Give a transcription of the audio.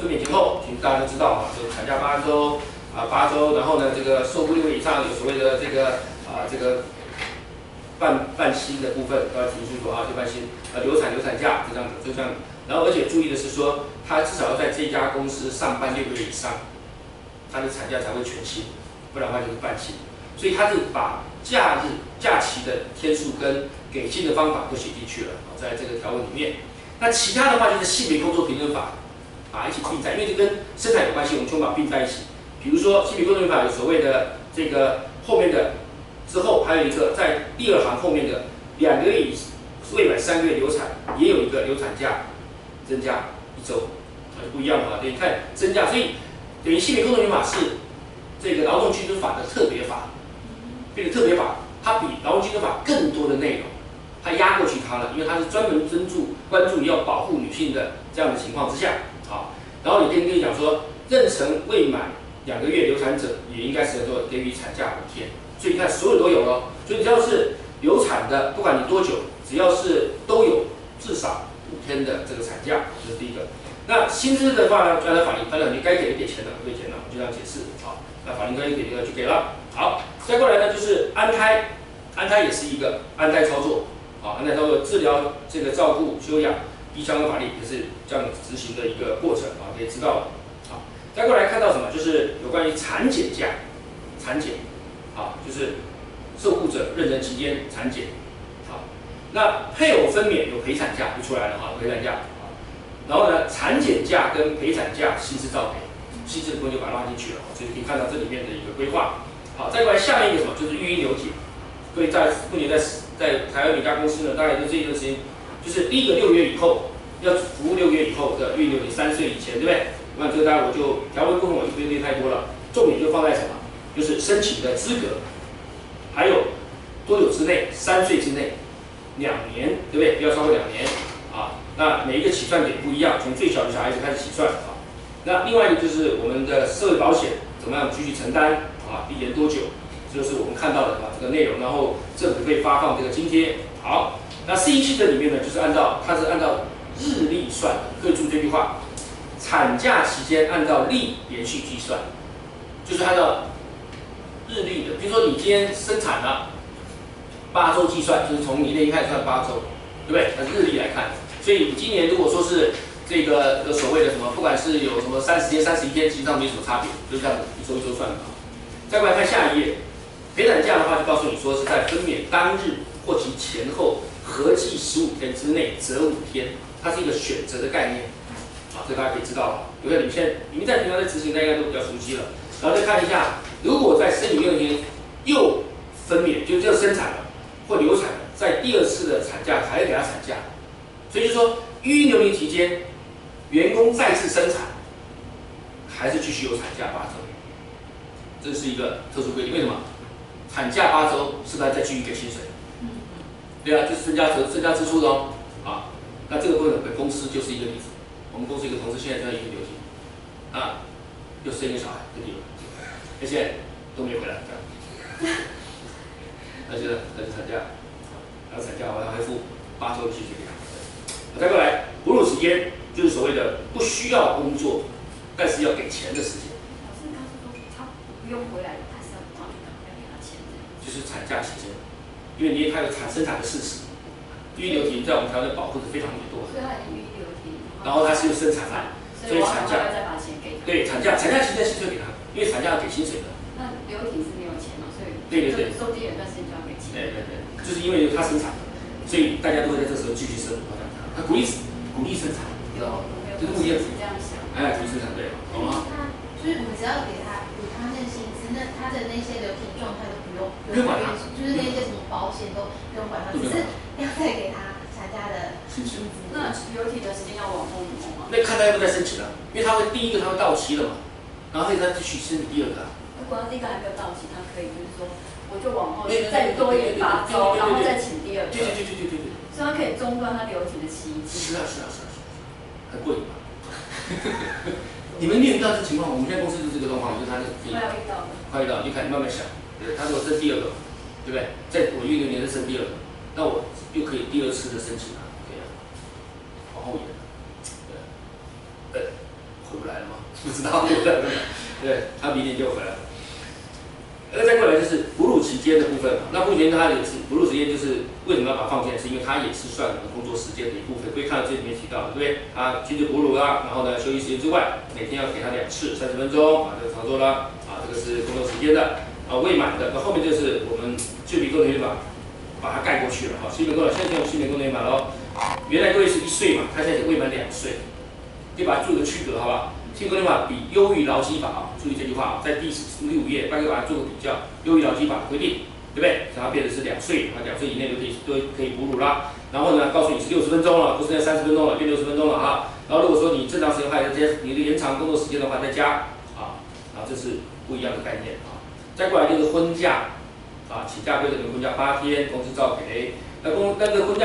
分娩前后，其实大家都知道嘛，就产假8周8周，然后呢，这个受雇6个月以上有所谓的这个半薪的部分都要提清楚啊，就半薪流产假就这样，然后而且注意的是说，他至少要在这家公司上班6个月以上，他的产假才会全薪，不然的话就是半薪。所以他是把假期的天数跟给薪的方法都写进去了，在这个条文里面。那其他的话就是性别工作平等法，把它一起并在，因为这跟生产有关系，我们全部把它并在一起。比如说性别工作平等法有所谓的这个后面的之后，还有一个在第2行后面的2个月未满3个月流产，也有一个流产假增加1周，就不一样了啊。等于看增加，所以等于性别工作平等法是这个劳动基准法的特别法。这个特别法，它比劳动基准法更多的内容，它压过去它了，因为它是专门关注要保护女性的这样的情况之下，啊，然后也跟你讲说，妊娠未满2个月流产者也应该是能够给予产假5天，所以你看所有都有了，所以只要是流产的，不管你多久，只要是都有至少5天的这个产假，这是第一个。那薪资的话呢，按照法律该给的给钱的，不给钱的，我们就这样解释，好，那法律该给的就给了。好，再过来呢就是安胎，安胎也是一个安胎操作，啊，安胎操作治疗这个照顾休养，依相关法律也是这样执行的一个过程啊，可以知道了。好，再过来看到什么？就是有关于产检假，产检，啊，就是受雇者妊娠期间产检，好，那配偶分娩有陪产假就出来了哈，陪产假，然后呢，产检假跟陪产假薪资照给，薪资的部分就把它拉进去了，所以可以看到这里面的一个规划。好，再过来下面一个什么，就是育婴留解。各位目前在台湾每家公司呢，大概就这一段时间，就是第一个6个月以后，要服务6个月以后的育婴留解，3岁以前，对不对？那这个大家我就条文部分我就不用列太多了，重点就放在什么？就是申请的资格，还有多久之内，3岁之内，2年，对不对？不要超过2年啊。那每一个起算点不一样，从最小的小孩子开始起算啊。那另外一个就是我们的社会保险怎么样继续承担？啊，一年多久？这就是我们看到的这个内容，然后政府可以发放这个津贴。好，那417这里面呢，就是它是按照日历算的，各位注意这句话，产假期间按照历连续计算，就是按照日历的。比如说你今天生产了8周计算，就是从你那天开始算8周，对不对？那日历来看，所以你今年如果说是这个所谓的什么，不管是有什么30天、31天，实际上没什么差别，就这样子一周一周算的。再过来看下一页，陪产假的话就告诉你说是在分娩当日或其前后合计15天之内择5天，它是一个选择的概念，啊，这大家可以知道了。因为你们在平常在执行，大家都比较熟悉了。然后再看一下，如果在生理6天又分娩，就生产了或流产了，在第2次的产假还要给他产假，所以就说育婴留龄期间，员工再次生产，还是继续有产假8周。这是一个特殊规定，为什么？产假8周是不是再继续给薪水？对啊，就是增加支出的哦。啊，那这个部分的公司就是一个例子。我们公司一个同事现在正在育婴留停，啊，又生一个小孩，就离了，而且都没回来，这样。那就产假，然后产假我要恢复8周的薪水给他。再过来，哺乳时间就是所谓的不需要工作，但是要给钱的时间。不用回来，还是要给他钱。就是产假期间，因为他有生产的事实，育婴留停在我们台湾的保护是非常多的。所以他已经育婴留停，然后他是有生产案，所以产假再把钱给他。对，产假期间薪水给他，因为产假要给薪水的。那留停是没有钱嘛，所以对，收第2段时间就要给钱。对，就是因为他生产，所以大家都会在这时候继续生活，他鼓励生产，知道吗？这个目的是这样想。鼓励生产对，好吗？就是我们只要给他补他那薪资，那他的那些留停状态都不用管他，就是那些什么保险都不用管他，只是要再给他产假的薪资。那留停的时间要往后挪吗？那看他要不要再申请了，因为第一个他会到期了嘛，然后他继续申请第2个。如果他第1个还没有到期，他可以就是说，我就往后再多延8周，然后再请第2个。对。所以他可以中断他留停的期间。是啊，很过瘾吧？你们没有遇到这情况，我们现在公司就是这个状况，就是他快要遇到了，快遇到，你看慢慢想，对，他如果生第2个，对不对？在我育婴留年再生第2个，那我又可以第2次的申请了，对啊，往后延，对，回不来了。不知道，对，他明年就回来了。再过来就是哺乳期间的部分，那目前它也是哺乳时间，就是为什么要把它放进来，是因为它也是算我们工作时间的一部分。各位看到这里面提到，对不对？它亲子哺乳啦，然后呢休息时间之外，每天要给它2次30分钟，这个操作啦，这个是工作时间的。未满的，那后面就是我们就比功能把它盖过去了哈。基本功能现在用基本功能码喽，原来各位是1岁嘛，它现在是未满2岁，可以把它做一个区隔，好不好？基本功能法比优于劳基法注意这句话在第15页，大概把它做个比较。优于劳基法的规定，对不对？然后变成是2岁，2岁以内都可以哺乳啦。然后呢，告诉你是60分钟了，不是那30分钟了，变60分钟了哈。然后如果说你正常时间还要加，你的延长工作时间的话再加这是不一样的概念啊。再过来就是婚假请假规则跟婚假8天，公司照给。那个婚假。